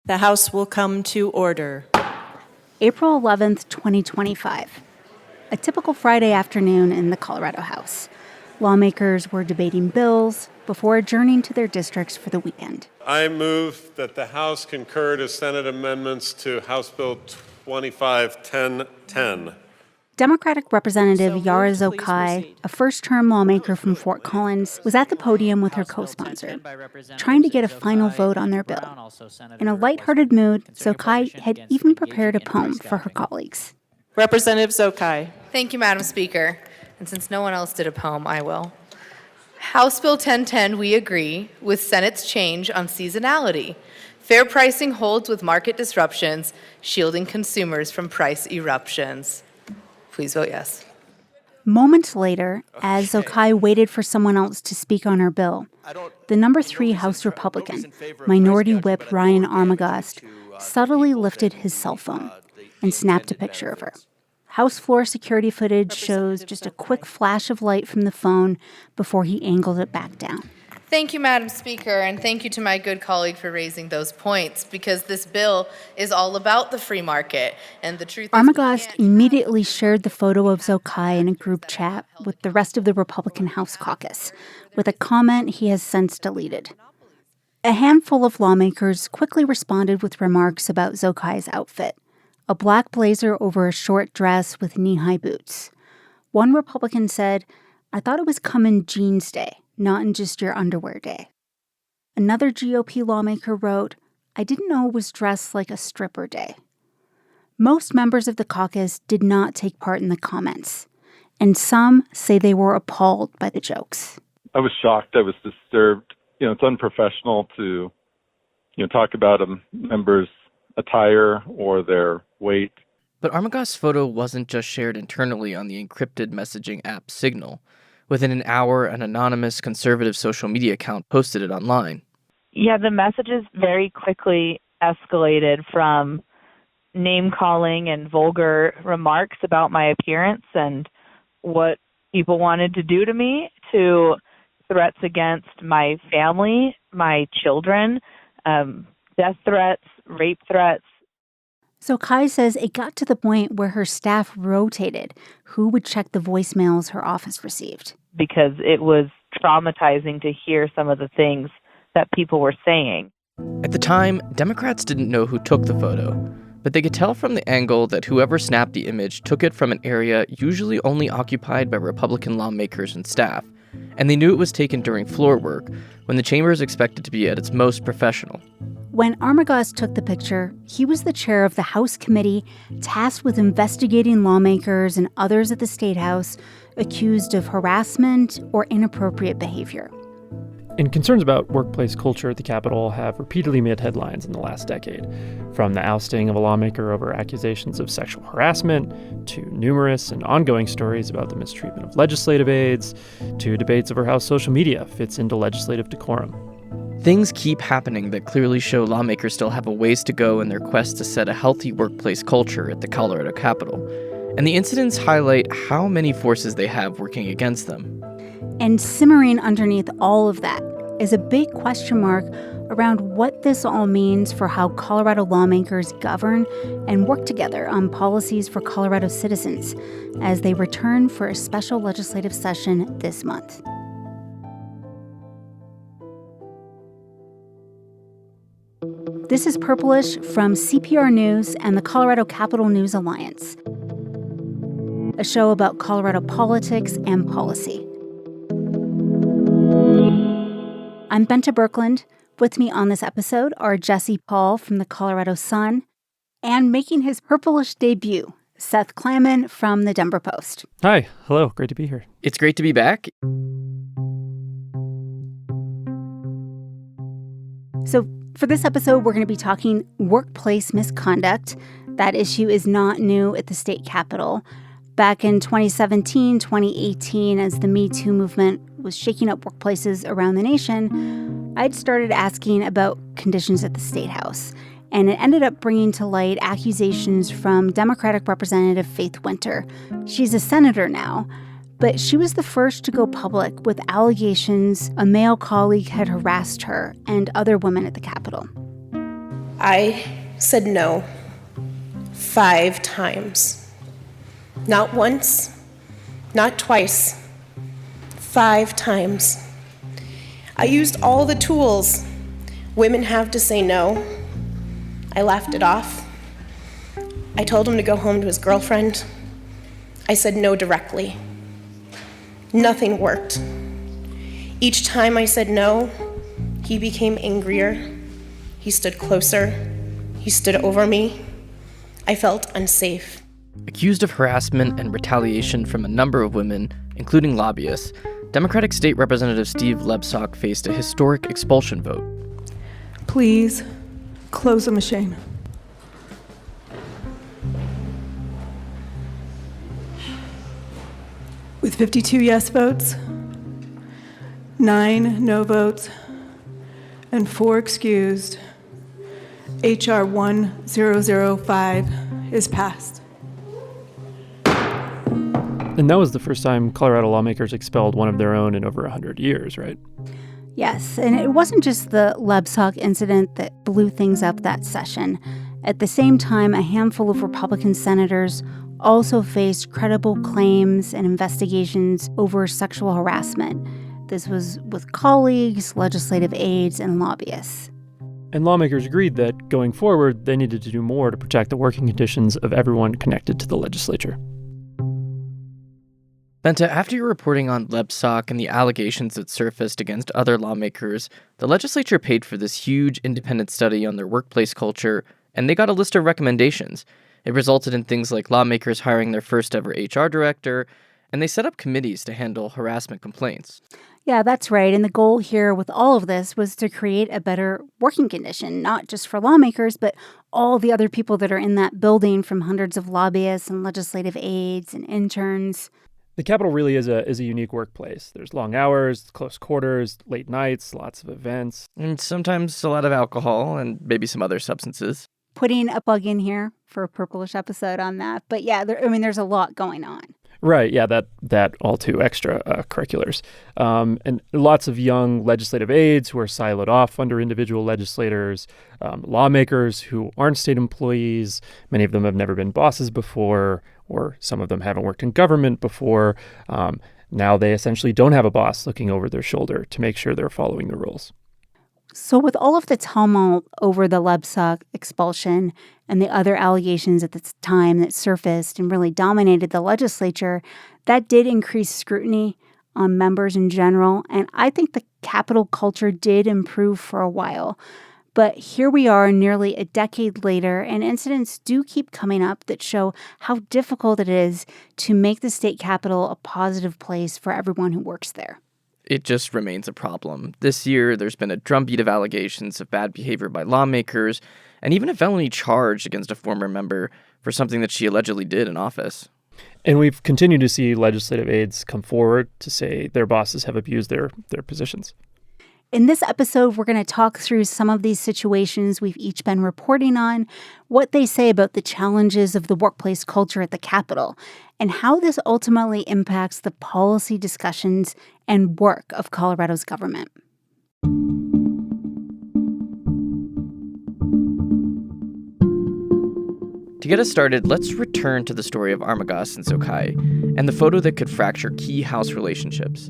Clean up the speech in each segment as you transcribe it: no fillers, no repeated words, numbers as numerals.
The House will come to order. April 11th, 2025. A typical Friday afternoon in the Colorado House. Lawmakers were debating bills before adjourning to their districts for the weekend. I move that the House concur to Senate amendments to House Bill 25-1010. Democratic Representative Yara Zokai, a first-term lawmaker from Fort Collins, was at the podium with her co-sponsor, trying to get a final vote on their bill. In a lighthearted mood, Zokai had even prepared a poem for her colleagues. Representative Zokai. Thank you, Madam Speaker. And since no one else did a poem, I will. House Bill 1010, we agree with Senate's change on seasonality. Fair pricing holds with market disruptions, shielding consumers from price eruptions. Please vote yes. Moments later, as Zokai waited for someone else to speak on her bill, the number 3 House Republican, Minority Whip Ryan Armagost, subtly lifted his cell phone and snapped a picture of her. House floor security footage shows just a quick flash of light from the phone before he angled it back down. Thank you, Madam Speaker, and thank you to my good colleague for raising those points, because this bill is all about the free market, and the truth is Armagost immediately shared the photo of Zokai in a group chat with the rest of the Republican House caucus, with a comment he has since deleted. A handful of lawmakers quickly responded with remarks about Zokai's outfit, a black blazer over a short dress with knee-high boots. One Republican said, "I thought it was come in jeans day, not in just your underwear day." Another GOP lawmaker wrote, "I didn't know it was dressed like a stripper day." Most members of the caucus did not take part in the comments, and some say they were appalled by the jokes. I was shocked. I was disturbed. It's unprofessional to, talk about a member's attire or their weight. But Armagost's photo wasn't just shared internally on the encrypted messaging app Signal. Within an hour, an anonymous conservative social media account posted it online. Yeah, the messages very quickly escalated from name-calling and vulgar remarks about my appearance and what people wanted to do to me to threats against my family, my children, death threats, rape threats. So Kai says it got to the point where her staff rotated who would check the voicemails her office received. Because it was traumatizing to hear some of the things that people were saying. At the time, Democrats didn't know who took the photo, but they could tell from the angle that whoever snapped the image took it from an area usually only occupied by Republican lawmakers and staff, and they knew it was taken during floor work, when the chamber is expected to be at its most professional. When Armagost took the picture, he was the chair of the House committee tasked with investigating lawmakers and others at the State House accused of harassment or inappropriate behavior. And concerns about workplace culture at the Capitol have repeatedly made headlines in the last decade, from the ousting of a lawmaker over accusations of sexual harassment, to numerous and ongoing stories about the mistreatment of legislative aides, to debates over how social media fits into legislative decorum. Things keep happening that clearly show lawmakers still have a ways to go in their quest to set a healthy workplace culture at the Colorado Capitol. And the incidents highlight how many forces they have working against them. And simmering underneath all of that is a big question mark around what this all means for how Colorado lawmakers govern and work together on policies for Colorado citizens as they return for a special legislative session this month. This is Purplish from CPR News and the Colorado Capitol News Alliance, a show about Colorado politics and policy. I'm Benta Birkeland. With me on this episode are Jesse Paul from the Colorado Sun and making his Purplish debut, Seth Klamman from the Denver Post. Hi. Hello. Great to be here. It's great to be back. So for this episode, we're going to be talking workplace misconduct. That issue is not new at the state capitol. Back in 2017, 2018, as the Me Too movement was shaking up workplaces around the nation, I'd started asking about conditions at the State House. And it ended up bringing to light accusations from Democratic Representative Faith Winter. She's a senator now, but she was the first to go public with allegations a male colleague had harassed her and other women at the Capitol. I said no 5 times. Not once, not twice, 5 times. I used all the tools women have to say no. I laughed it off. I told him to go home to his girlfriend. I said no directly. Nothing worked. Each time I said no, he became angrier. He stood closer. He stood over me. I felt unsafe. Accused of harassment and retaliation from a number of women, including lobbyists, Democratic State Representative Steve Lebsock faced a historic expulsion vote. Please close the machine. With 52 yes votes, 9 no votes, and 4 excused, H.R. 1005 is passed. And that was the first time Colorado lawmakers expelled one of their own in over 100 years, right? Yes, and it wasn't just the Lebsock incident that blew things up that session. At the same time, a handful of Republican senators also faced credible claims and investigations over sexual harassment. This was with colleagues, legislative aides, and lobbyists. And lawmakers agreed that going forward, they needed to do more to protect the working conditions of everyone connected to the legislature. Benta, after your reporting on Lebsock and the allegations that surfaced against other lawmakers, the legislature paid for this huge independent study on their workplace culture, and they got a list of recommendations. It resulted in things like lawmakers hiring their first ever HR director, and they set up committees to handle harassment complaints. Yeah, that's right. And the goal here with all of this was to create a better working condition, not just for lawmakers, but all the other people that are in that building, from hundreds of lobbyists and legislative aides and interns. The Capitol really is a unique workplace. There's long hours, close quarters, late nights, lots of events. And sometimes a lot of alcohol and maybe some other substances. Putting a plug in here for a Purplish episode on that. But yeah, there's a lot going on. Right, yeah, that all too extra curriculars. And lots of young legislative aides who are siloed off under individual legislators, lawmakers who aren't state employees. Many of them have never been bosses before, or some of them haven't worked in government before. Now they essentially don't have a boss looking over their shoulder to make sure they're following the rules. So with all of the tumult over the Lebsock expulsion and the other allegations at the time that surfaced and really dominated the legislature, that did increase scrutiny on members in general. And I think the Capitol culture did improve for a while. But here we are nearly a decade later, and incidents do keep coming up that show how difficult it is to make the state capitol a positive place for everyone who works there. It just remains a problem. This year, there's been a drumbeat of allegations of bad behavior by lawmakers, and even a felony charge against a former member for something that she allegedly did in office. And we've continued to see legislative aides come forward to say their bosses have abused their positions. In this episode, we're going to talk through some of these situations we've each been reporting on, what they say about the challenges of the workplace culture at the Capitol, and how this ultimately impacts the policy discussions and work of Colorado's government. To get us started, let's return to the story of Armagost and Zokai and the photo that could fracture key House relationships.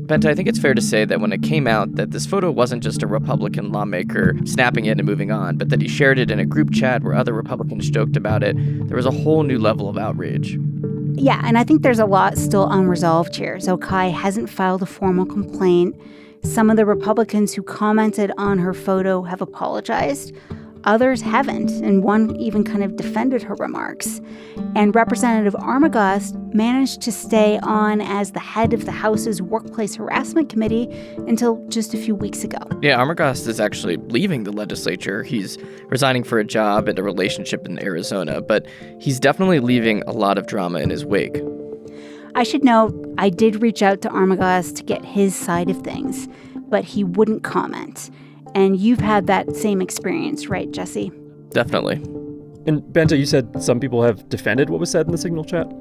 Benta, I think it's fair to say that when it came out that this photo wasn't just a Republican lawmaker snapping it and moving on, but that he shared it in a group chat where other Republicans joked about it, there was a whole new level of outrage. Yeah, and I think there's a lot still unresolved here. Zokai hasn't filed a formal complaint. Some of the Republicans who commented on her photo have apologized. Others haven't, and one even kind of defended her remarks. And Representative Armagost managed to stay on as the head of the House's Workplace Harassment Committee until just a few weeks ago. Yeah, Armagost is actually leaving the legislature. He's resigning for a job and a relationship in Arizona, but he's definitely leaving a lot of drama in his wake. I should note, I did reach out to Armagost to get his side of things, but he wouldn't comment. And you've had that same experience, right, Jesse? Definitely. And Benta, you said some people have defended what was said in the Signal chat?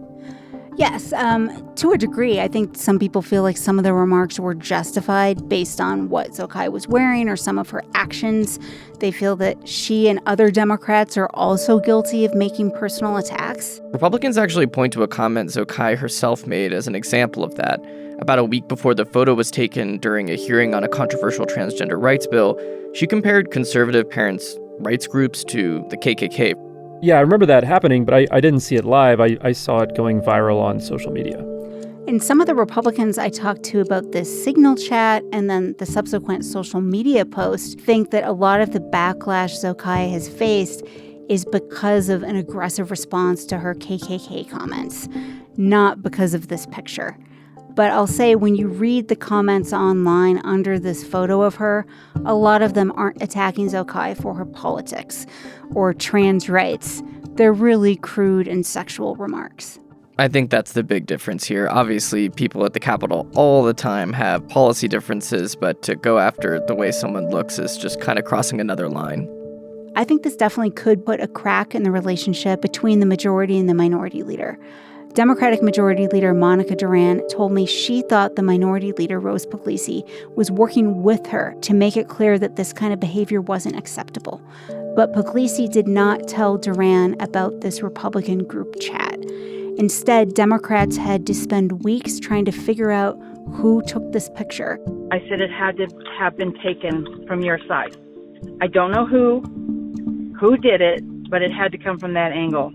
Yes, to a degree. I think some people feel like some of the remarks were justified based on what Zokai was wearing or some of her actions. They feel that she and other Democrats are also guilty of making personal attacks. Republicans actually point to a comment Zokai herself made as an example of that. About a week before the photo was taken during a hearing on a controversial transgender rights bill, she compared conservative parents' rights groups to the KKK. Yeah, I remember that happening, but I didn't see it live. I saw it going viral on social media. And some of the Republicans I talked to about this Signal chat and then the subsequent social media post think that a lot of the backlash Zokai has faced is because of an aggressive response to her KKK comments, not because of this picture. But I'll say when you read the comments online under this photo of her, a lot of them aren't attacking Zokai for her politics or trans rights. They're really crude and sexual remarks. I think that's the big difference here. Obviously, people at the Capitol all the time have policy differences, but to go after the way someone looks is just kind of crossing another line. I think this definitely could put a crack in the relationship between the majority and the minority leader. Democratic Majority Leader Monica Duran told me she thought the Minority Leader Rose Puglisi was working with her to make it clear that this kind of behavior wasn't acceptable. But Puglisi did not tell Duran about this Republican group chat. Instead, Democrats had to spend weeks trying to figure out who took this picture. I said it had to have been taken from your side. I don't know who did it, but it had to come from that angle.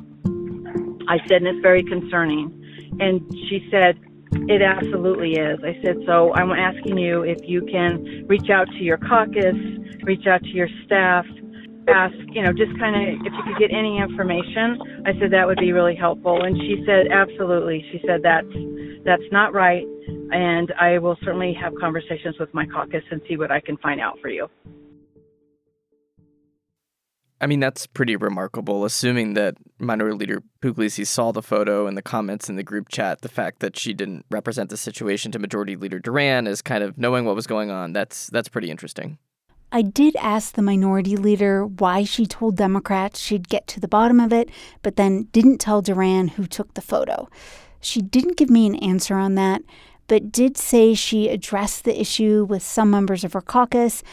I said, and it's very concerning. And she said, it absolutely is. I said, so I'm asking you if you can reach out to your caucus, reach out to your staff, ask, just kind of if you could get any information. I said, that would be really helpful. And she said, absolutely. She said, that's not right. And I will certainly have conversations with my caucus and see what I can find out for you. I mean, that's pretty remarkable, assuming that Minority Leader Puglisi saw the photo and the comments in the group chat. The fact that she didn't represent the situation to Majority Leader Duran is kind of knowing what was going on. That's pretty interesting. I did ask the minority leader why she told Democrats she'd get to the bottom of it, but then didn't tell Duran who took the photo. She didn't give me an answer on that, but did say she addressed the issue with some members of her caucus,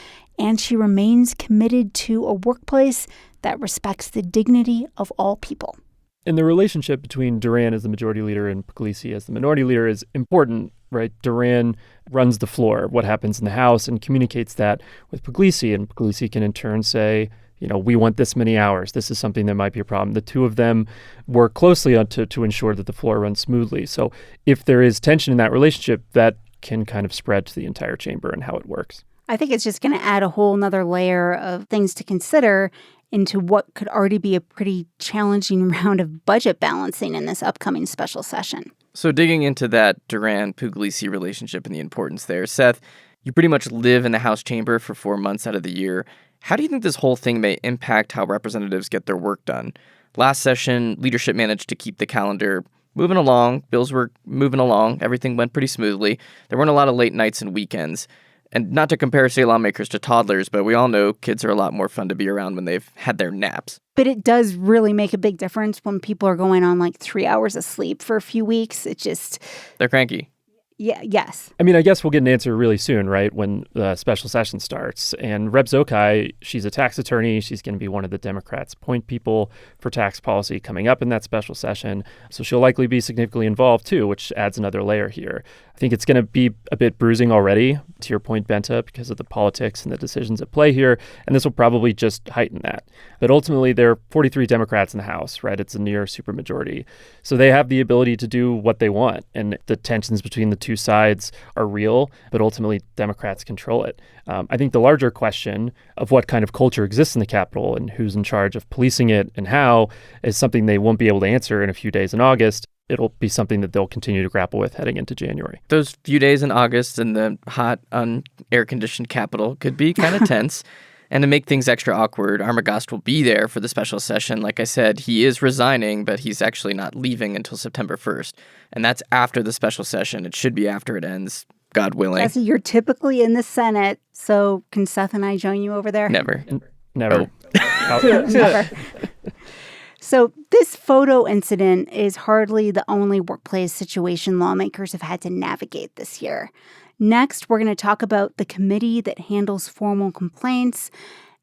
and she remains committed to a workplace that respects the dignity of all people. And the relationship between Duran as the majority leader and Puglisi as the minority leader is important, right? Duran runs the floor, what happens in the House, and communicates that with Puglisi. And Puglisi can in turn say, we want this many hours. This is something that might be a problem. The two of them work closely to ensure that the floor runs smoothly. So if there is tension in that relationship, that can kind of spread to the entire chamber and how it works. I think it's just going to add a whole nother layer of things to consider into what could already be a pretty challenging round of budget balancing in this upcoming special session. So digging into that Duran-Puglisi relationship and the importance there, Seth, you pretty much live in the House chamber for 4 months out of the year. How do you think this whole thing may impact how representatives get their work done? Last session, leadership managed to keep the calendar moving along. Bills were moving along. Everything went pretty smoothly. There weren't a lot of late nights and weekends. And not to compare state lawmakers to toddlers, but we all know kids are a lot more fun to be around when they've had their naps. But it does really make a big difference when people are going on like 3 hours of sleep for a few weeks. It just... They're cranky. Yeah, yes. I mean, I guess we'll get an answer really soon, right, when the special session starts. And Rep. Zokai, she's a tax attorney. She's going to be one of the Democrats' point people for tax policy coming up in that special session. So she'll likely be significantly involved, too, which adds another layer here. I think it's going to be a bit bruising already, to your point, Benta, because of the politics and the decisions at play here. And this will probably just heighten that. But ultimately, there are 43 Democrats in the House, right? It's a near supermajority. So they have the ability to do what they want. And the tensions between the two sides are real, but ultimately Democrats control it. I think the larger question of what kind of culture exists in the Capitol and who's in charge of policing it and how is something they won't be able to answer in a few days in August. It'll be something that they'll continue to grapple with heading into January. Those few days in August in the hot, air-conditioned Capitol could be kind of tense. And to make things extra awkward, Armagost will be there for the special session. Like I said, he is resigning, but he's actually not leaving until September 1st. And that's after the special session. It should be after it ends, God willing. Jesse, you're typically in the Senate, so can Seth and I join you over there? Never. Never. Oh. Never. So this photo incident is hardly the only workplace situation lawmakers have had to navigate this year. Next, we're going to talk about the committee that handles formal complaints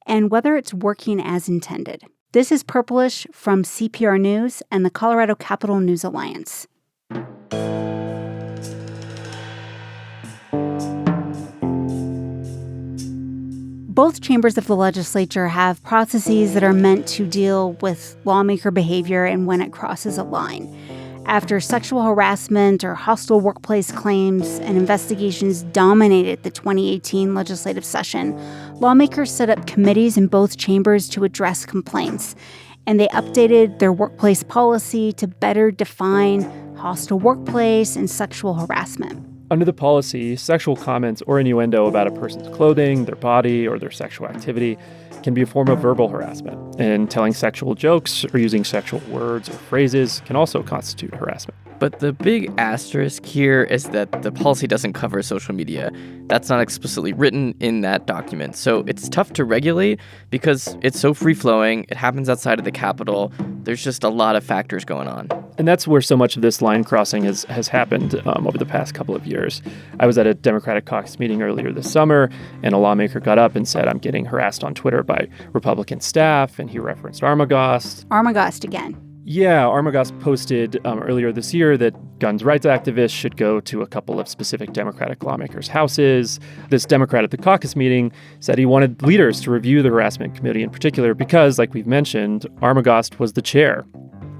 and whether it's working as intended. This is Purplish from CPR News and the Colorado Capitol News Alliance. Both chambers of the legislature have processes that are meant to deal with lawmaker behavior and when it crosses a line. After sexual harassment or hostile workplace claims and investigations dominated the 2018 legislative session, lawmakers set up committees in both chambers to address complaints, and they updated their workplace policy to better define hostile workplace and sexual harassment. Under the policy, sexual comments or innuendo about a person's clothing, their body, or their sexual activity can be a form of verbal harassment, and telling sexual jokes or using sexual words or phrases can also constitute harassment. But the big asterisk here is that the policy doesn't cover social media. That's not explicitly written in that document. So it's tough to regulate because it's so free-flowing. It happens outside of the Capitol. There's just a lot of factors going on. And that's where so much of this line crossing has happened over the past couple of years. I was at a Democratic caucus meeting earlier this summer, and a lawmaker got up and said, "I'm getting harassed on Twitter by Republican staff," and he referenced Armagost. Armagost again. Yeah, Armagost posted earlier this year that guns rights activists should go to a couple of specific Democratic lawmakers' houses. This Democrat at the caucus meeting said he wanted leaders to review the harassment committee in particular because, like we've mentioned, Armagost was the chair.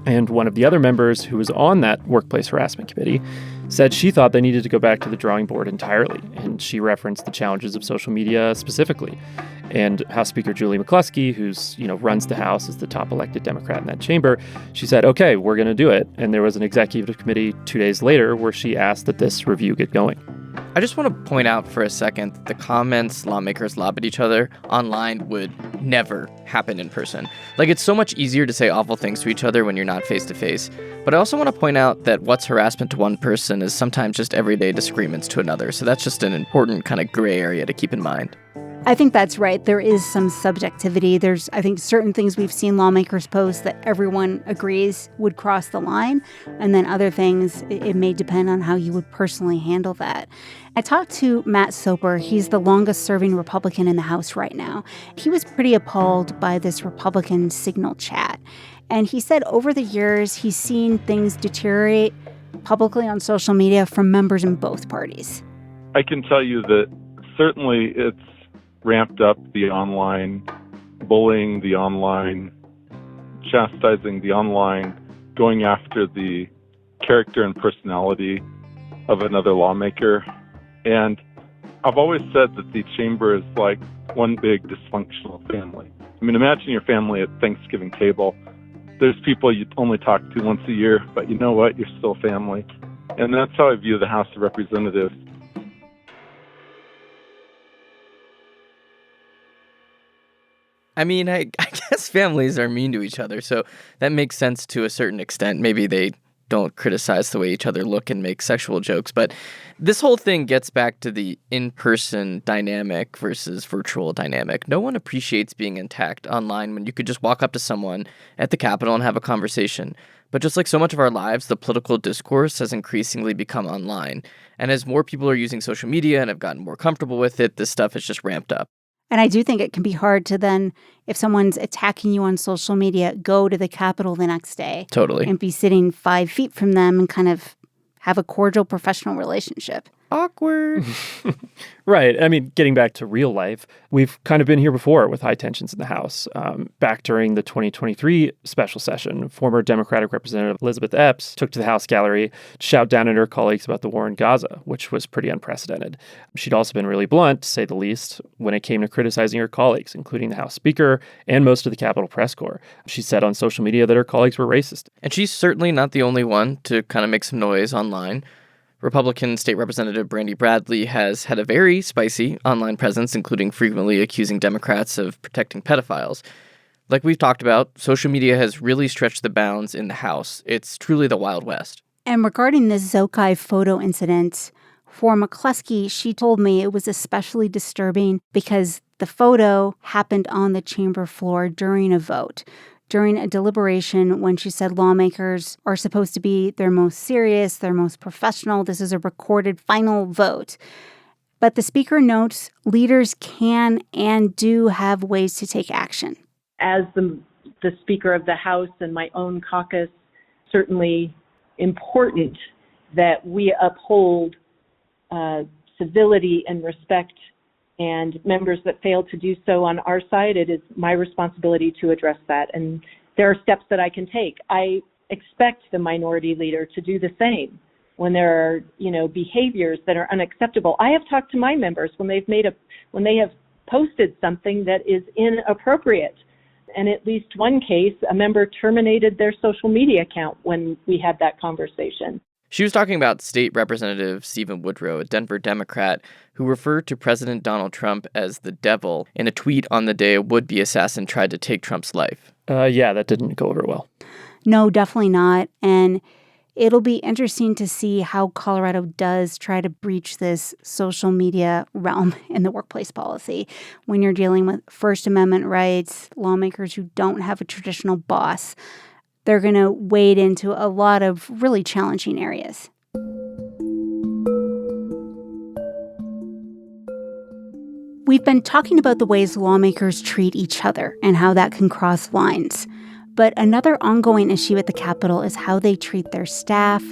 And one of the other members who was on that workplace harassment committee said she thought they needed to go back to the drawing board entirely. And she referenced the challenges of social media specifically. And House Speaker Julie McCluskey, who's, runs the House as the top elected Democrat in that chamber, she said, okay, we're going to do it. And there was an executive committee 2 days later where she asked that this review get going. I just want to point out for a second that the comments lawmakers lob at each other online would never happen in person. Like, it's so much easier to say awful things to each other when you're not face to face. But I also want to point out that what's harassment to one person is sometimes just everyday disagreements to another. So that's just an important kind of gray area to keep in mind. I think that's right. There is some subjectivity. There's, I think, certain things we've seen lawmakers post that everyone agrees would cross the line. And then other things, it may depend on how you would personally handle that. I talked to Matt Soper. He's the longest-serving Republican in the House right now. He was pretty appalled by this Republican Signal chat. And he said over the years, he's seen things deteriorate publicly on social media from members in both parties. I can tell you that certainly it's ramped up the online bullying, the online chastising, the online going after the character and personality of another lawmaker. And I've always said that the chamber is like one big dysfunctional family. I mean, imagine your family at Thanksgiving table. There's people you only talk to once a year, but you know what? You're still family. And that's how I view the House of Representatives. I mean, I guess families are mean to each other, so that makes sense to a certain extent. Maybe they don't criticize the way each other look and make sexual jokes, but this whole thing gets back to the in-person dynamic versus virtual dynamic. No one appreciates being attacked online when you could just walk up to someone at the Capitol and have a conversation. But just like so much of our lives, the political discourse has increasingly become online. And as more people are using social media and have gotten more comfortable with it, this stuff has just ramped up. And I do think it can be hard to then, if someone's attacking you on social media, go to the Capitol the next day. Totally. And be sitting 5 feet from them and kind of have a cordial professional relationship. Awkward. Right. I mean, getting back to real life, we've kind of been here before with high tensions in the House. Back during the 2023 special session, former Democratic Representative Elizabeth Epps took to the House gallery to shout down at her colleagues about the war in Gaza, which was pretty unprecedented. She'd also been really blunt, to say the least, when it came to criticizing her colleagues, including the House Speaker and most of the Capitol press corps. She said on social media that her colleagues were racist. And she's certainly not the only one to kind of make some noise online. Republican State Representative Brandy Bradley has had a very spicy online presence, including frequently accusing Democrats of protecting pedophiles. Like we've talked about, social media has really stretched the bounds in the House. It's truly the Wild West. And regarding this Zokai photo incident, for McCluskey, she told me it was especially disturbing because the photo happened on the chamber floor during a vote. during a deliberation when she said lawmakers are supposed to be their most serious, their most professional. This is a recorded final vote. But the speaker notes leaders can and do have ways to take action. As the Speaker of the House and my own caucus, certainly important that we uphold civility and respect, and members that fail to do so on our side, it is my responsibility to address that. And there are steps that I can take. I expect the minority leader to do the same when there are, behaviors that are unacceptable. I have talked to my members when they have posted something that is inappropriate. And at least one case, a member terminated their social media account when we had that conversation. She was talking about State Representative Stephen Woodrow, a Denver Democrat, who referred to President Donald Trump as the devil in a tweet on the day a would-be assassin tried to take Trump's life. Yeah, that didn't go over well. No, definitely not. And it'll be interesting to see how Colorado does try to breach this social media realm in the workplace policy when you're dealing with First Amendment rights, lawmakers who don't have a traditional boss. They're going to wade into a lot of really challenging areas. We've been talking about the ways lawmakers treat each other and how that can cross lines. But another ongoing issue at the Capitol is how they treat their staff,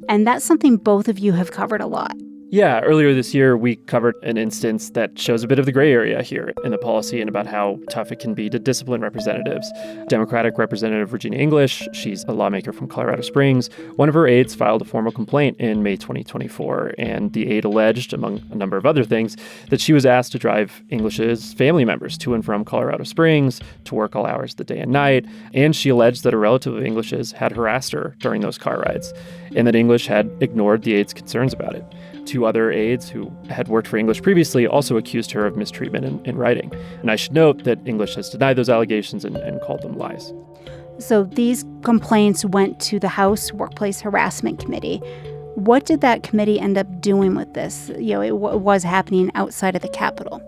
and that's something both of you have covered a lot. Yeah, earlier this year, we covered an instance that shows a bit of the gray area here in the policy and about how tough it can be to discipline representatives. Democratic Representative Virginia English, she's a lawmaker from Colorado Springs. One of her aides filed a formal complaint in May 2024, and the aide alleged, among a number of other things, that she was asked to drive English's family members to and from Colorado Springs to work all hours of the day and night, and she alleged that a relative of English's had harassed her during those car rides, and that English had ignored the aide's concerns about it. Two other aides who had worked for English previously also accused her of mistreatment in writing. And I should note that English has denied those allegations and called them lies. So these complaints went to the House Workplace Harassment Committee. What did that committee end up doing with this? It was happening outside of the Capitol.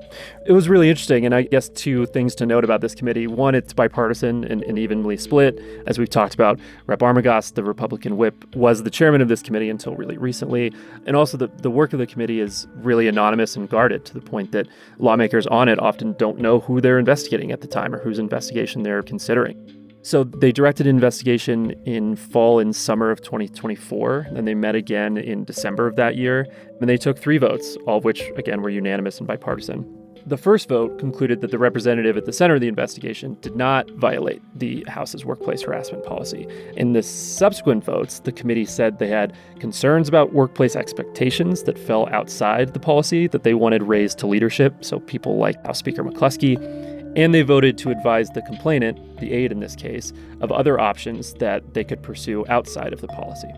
It was really interesting, and I guess two things to note about this committee. One, it's bipartisan and evenly split. As we've talked about, Rep. Armagost, the Republican whip, was the chairman of this committee until really recently. And also the work of the committee is really anonymous and guarded to the point that lawmakers on it often don't know who they're investigating at the time or whose investigation they're considering. So they directed an investigation in fall and summer of 2024, and they met again in December of that year, and they took 3 votes, all of which, again, were unanimous and bipartisan. The first vote concluded that the representative at the center of the investigation did not violate the House's workplace harassment policy. In the subsequent votes, the committee said they had concerns about workplace expectations that fell outside the policy that they wanted raised to leadership, so people like House Speaker McCluskey, and they voted to advise the complainant, the aide in this case, of other options that they could pursue outside of the policy.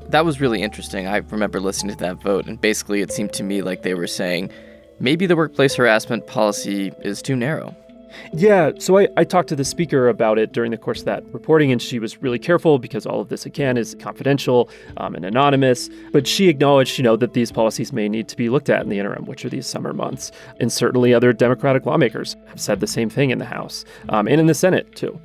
That was really interesting. I remember listening to that vote, and basically it seemed to me like they were saying, maybe the workplace harassment policy is too narrow. Yeah, so I talked to the speaker about it during the course of that reporting, and she was really careful because all of this, again, is confidential and anonymous. But she acknowledged, that these policies may need to be looked at in the interim, which are these summer months. And certainly other Democratic lawmakers have said the same thing in the House and in the Senate, too.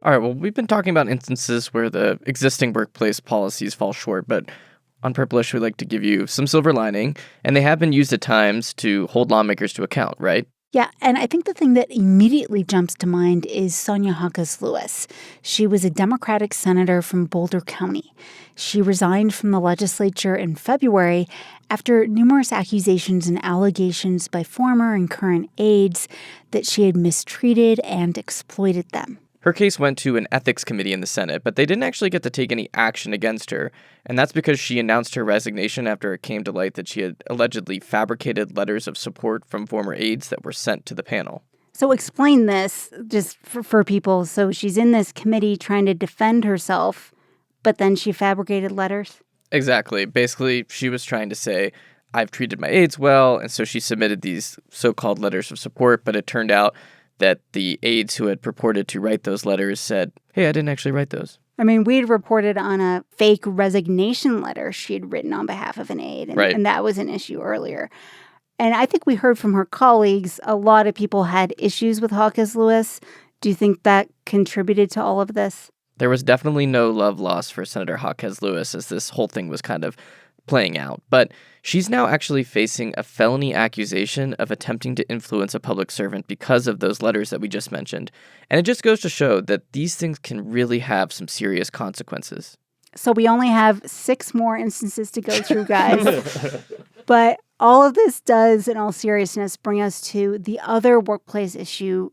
All right, well, we've been talking about instances where the existing workplace policies fall short, but on Purplish, we like to give you some silver lining, and they have been used at times to hold lawmakers to account, right? Yeah, and I think the thing that immediately jumps to mind is Sonia Hawkes Lewis. She was a Democratic senator from Boulder County. She resigned from the legislature in February after numerous accusations and allegations by former and current aides that she had mistreated and exploited them. Her case went to an ethics committee in the Senate, but they didn't actually get to take any action against her, and that's because she announced her resignation after it came to light that she had allegedly fabricated letters of support from former aides that were sent to the panel. So explain this just for people. So she's in this committee trying to defend herself, but then she fabricated letters? Exactly. Basically, she was trying to say, I've treated my aides well, and so she submitted these so-called letters of support, but it turned out that the aides who had purported to write those letters said, hey, I didn't actually write those. I mean, we'd reported on a fake resignation letter she'd written on behalf of an aide, and, right. And that was an issue earlier. And I think we heard from her colleagues, a lot of people had issues with Hawkes Lewis. Do you think that contributed to all of this? There was definitely no love lost for Senator Hawkes Lewis as this whole thing was kind of playing out. But she's now actually facing a felony accusation of attempting to influence a public servant because of those letters that we just mentioned. And it just goes to show that these things can really have some serious consequences. So we only have 6 more instances to go through, guys. But all of this does, in all seriousness, bring us to the other workplace issue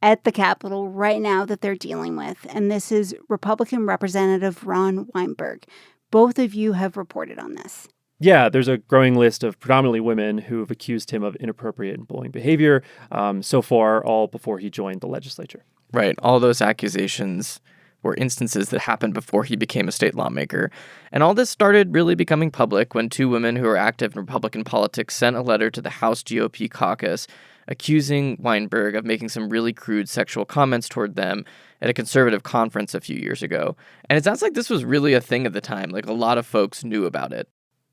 at the Capitol right now that they're dealing with. And this is Republican Representative Ron Weinberg. Both of you have reported on this. Yeah, there's a growing list of predominantly women who have accused him of inappropriate and bullying behavior, so far all before he joined the legislature. Right. All those accusations were instances that happened before he became a state lawmaker. And all this started really becoming public when 2 women who are active in Republican politics sent a letter to the House GOP caucus accusing Weinberg of making some really crude sexual comments toward them at a conservative conference a few years ago. And it sounds like this was really a thing at the time. Like, a lot of folks knew about it.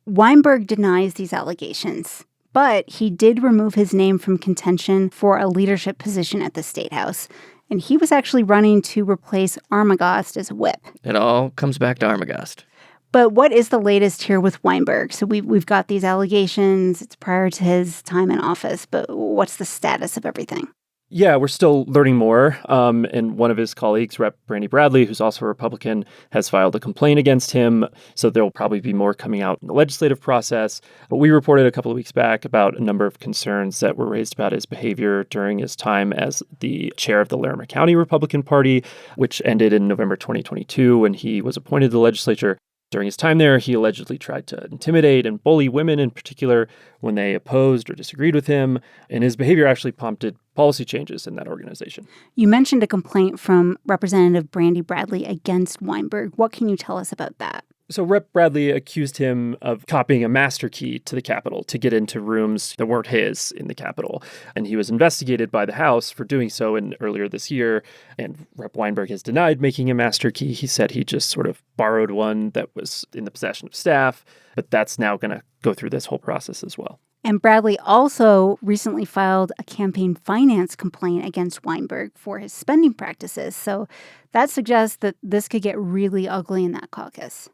Weinberg denies these allegations, but he did remove his name from contention for a leadership position at the State House. And he was actually running to replace Armagost as whip. It all comes back to Armagost. But what is the latest here with Weinberg? So we've got these allegations. It's prior to his time in office, but what's the status of everything? Yeah, we're still learning more. And one of his colleagues, Rep. Brandy Bradley, who's also a Republican, has filed a complaint against him. So there'll probably be more coming out in the legislative process. But we reported a couple of weeks back about a number of concerns that were raised about his behavior during his time as the chair of the Larimer County Republican Party, which ended in November 2022 when he was appointed to the legislature. During his time there, he allegedly tried to intimidate and bully women in particular when they opposed or disagreed with him, and his behavior actually prompted policy changes in that organization. You mentioned a complaint from Representative Brandy Bradley against Weinberg. What can you tell us about that? So Rep. Bradley accused him of copying a master key to the Capitol to get into rooms that weren't his in the Capitol. And he was investigated by the House for doing so earlier this year. And Rep. Weinberg has denied making a master key. He said he just sort of borrowed one that was in the possession of staff. But that's now going to go through this whole process as well. And Bradley also recently filed a campaign finance complaint against Weinberg for his spending practices. So that suggests that this could get really ugly in that caucus.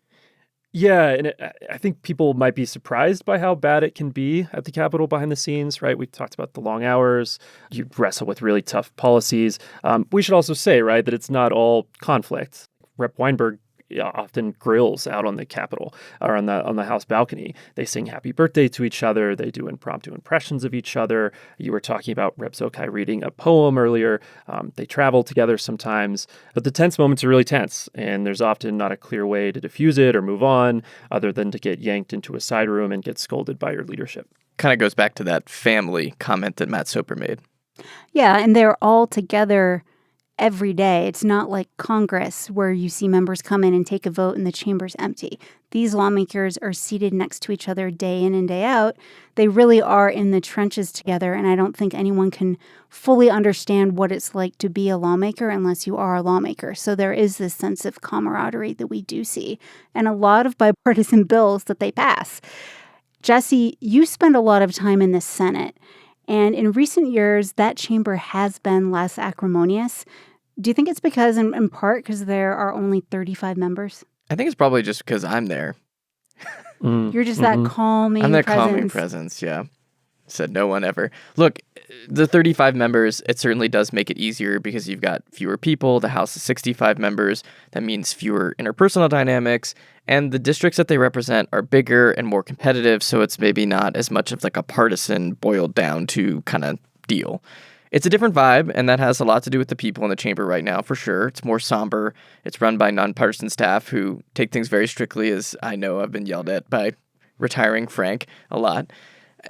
Yeah, and I think people might be surprised by how bad it can be at the Capitol behind the scenes, right? We talked about the long hours. You wrestle with really tough policies. We should also say, right, that it's not all conflict. Rep. Weinberg often grills out on the Capitol or on the House balcony. They sing happy birthday to each other. They do impromptu impressions of each other. You were talking about Rep. Zokai reading a poem earlier. They travel together sometimes. But the tense moments are really tense, and there's often not a clear way to diffuse it or move on other than to get yanked into a side room and get scolded by your leadership. Kind of goes back to that family comment that Matt Soper made. Yeah, and they're all together every day. It's not like Congress where you see members come in and take a vote and the chamber's empty. These lawmakers are seated next to each other day in and day out. They really are in the trenches together, and I don't think anyone can fully understand what it's like to be a lawmaker unless you are a lawmaker. So there is this sense of camaraderie that we do see, and a lot of bipartisan bills that they pass. Jesse, you spend a lot of time in the Senate, and in recent years, that chamber has been less acrimonious. Do you think it's because, in part, because there are only 35 members? I think it's probably just because I'm there. You're just that calming presence. I'm that calming presence, yeah. Said no one ever. Look, the 35 members, it certainly does make it easier because you've got fewer people. The House is 65 members. That means fewer interpersonal dynamics. And the districts that they represent are bigger and more competitive, so it's maybe not as much of like a partisan boiled down to kind of deal. It's a different vibe, and that has a lot to do with the people in the chamber right now, for sure. It's more somber. It's run by nonpartisan staff who take things very strictly, as I know I've been yelled at by retiring Frank a lot.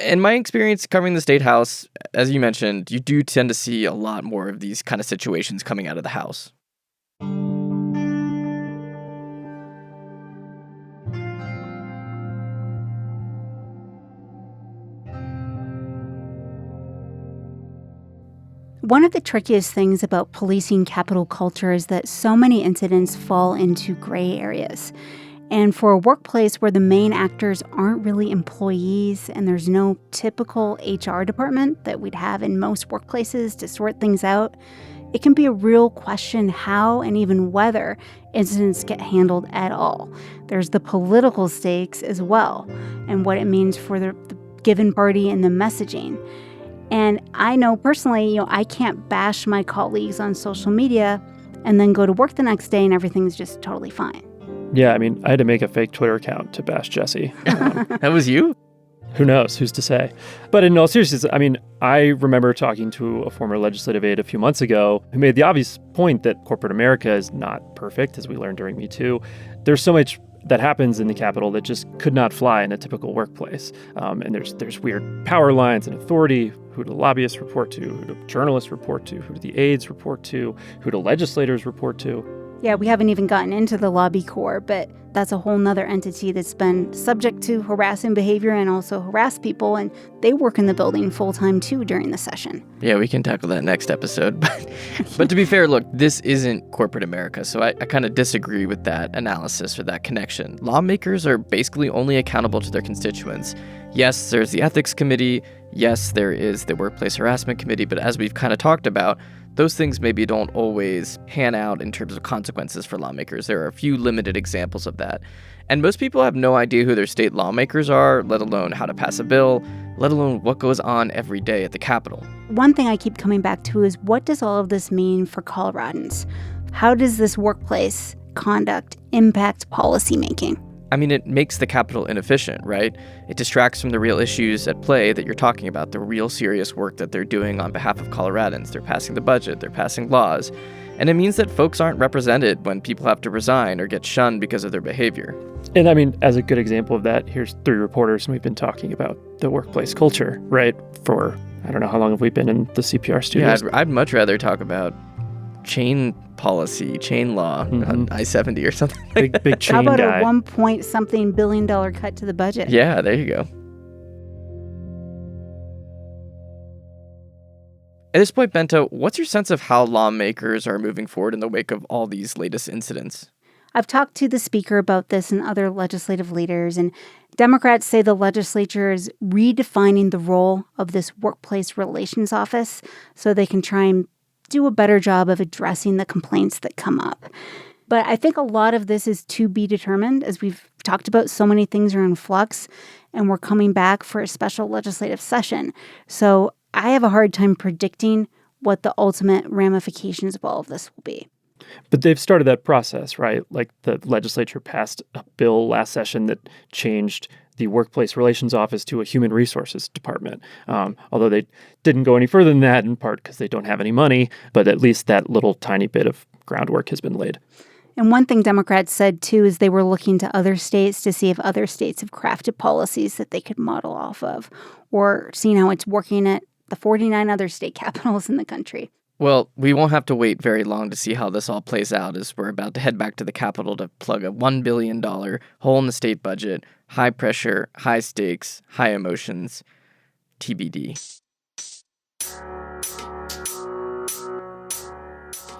In my experience covering the State House, as you mentioned, you do tend to see a lot more of these kind of situations coming out of the House. One of the trickiest things about policing Capitol culture is that so many incidents fall into gray areas. And for a workplace where the main actors aren't really employees and there's no typical HR department that we'd have in most workplaces to sort things out, it can be a real question how and even whether incidents get handled at all. There's the political stakes as well and what it means for the given party and the messaging. And I know personally, I can't bash my colleagues on social media and then go to work the next day and everything's just totally fine. Yeah, I mean, I had to make a fake Twitter account to bash Jesse. That was you? Who knows? Who's to say? But in all seriousness, I mean, I remember talking to a former legislative aide a few months ago who made the obvious point that corporate America is not perfect, as we learned during Me Too. There's so much that happens in the Capitol that just could not fly in a typical workplace. And there's weird power lines and authority. Who do lobbyists report to? Who do journalists report to? Who do the aides report to? Who do legislators report to? Yeah, we haven't even gotten into the lobby corps, but that's a whole nother entity that's been subject to harassing behavior and also harass people, and they work in the building full-time too during the session. Yeah, we can tackle that next episode. But to be fair, look, this isn't corporate America, so I kind of disagree with that analysis or that connection. Lawmakers are basically only accountable to their constituents. Yes, there's the ethics committee. Yes, there is the workplace harassment committee, but as we've kind of talked about, those things maybe don't always pan out in terms of consequences for lawmakers. There are a few limited examples of that. And most people have no idea who their state lawmakers are, let alone how to pass a bill, let alone what goes on every day at the Capitol. One thing I keep coming back to is, what does all of this mean for Coloradans? How does this workplace conduct impact policymaking? I mean, it makes the Capitol inefficient, right? It distracts from the real issues at play that you're talking about, the real serious work that they're doing on behalf of Coloradans. They're passing the budget, they're passing laws. And it means that folks aren't represented when people have to resign or get shunned because of their behavior. And I mean, as a good example of that, here's three reporters, and we've been talking about the workplace culture, right? For, I don't know, how long have we been in the CPR studios? Yeah, I'd much rather talk about chain policy, chain law on I-70 or something. Big chain How about guy. a $1 billion cut to the budget? Yeah, there you go. At this point, Bento, what's your sense of how lawmakers are moving forward in the wake of all these latest incidents? I've talked to the speaker about this and other legislative leaders, and Democrats say the legislature is redefining the role of this workplace relations office so they can try and do a better job of addressing the complaints that come up. But I think a lot of this is to be determined. As we've talked about, so many things are in flux, and we're coming back for a special legislative session. So I have a hard time predicting what the ultimate ramifications of all of this will be. But they've started that process, right? Like the legislature passed a bill last session that changed the Workplace Relations Office to a Human Resources Department. Although they didn't go any further than that, in part because they don't have any money, but at least that little tiny bit of groundwork has been laid. And one thing Democrats said, too, is they were looking to other states to see if other states have crafted policies that they could model off of, or seeing how it's working at the 49 other state capitals in the country. Well, we won't have to wait very long to see how this all plays out, as we're about to head back to the Capitol to plug a $1 billion hole in the state budget. High pressure, high stakes, high emotions. TBD.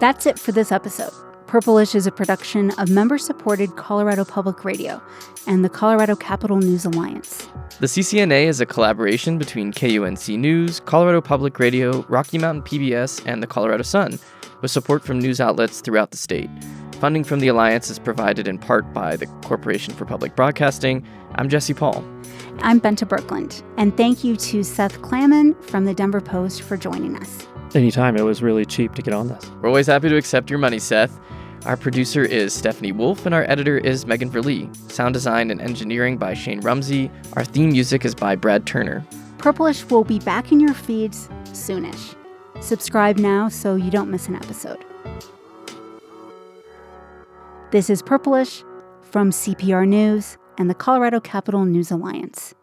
That's it for this episode. Purplish is a production of member-supported Colorado Public Radio and the Colorado Capitol News Alliance. The CCNA is a collaboration between KUNC News, Colorado Public Radio, Rocky Mountain PBS, and the Colorado Sun, with support from news outlets throughout the state. Funding from the Alliance is provided in part by the Corporation for Public Broadcasting. I'm Jesse Paul. I'm Benta Birkland, and thank you to Seth Klamman from the Denver Post for joining us. Anytime. It was really cheap to get on this. We're always happy to accept your money, Seth. Our producer is Stephanie Wolf, and our editor is Megan Verlee. Sound design and engineering by Shane Rumsey. Our theme music is by Brad Turner. Purplish will be back in your feeds soonish. Subscribe now so you don't miss an episode. This is Purplish from CPR News and the Colorado Capitol News Alliance.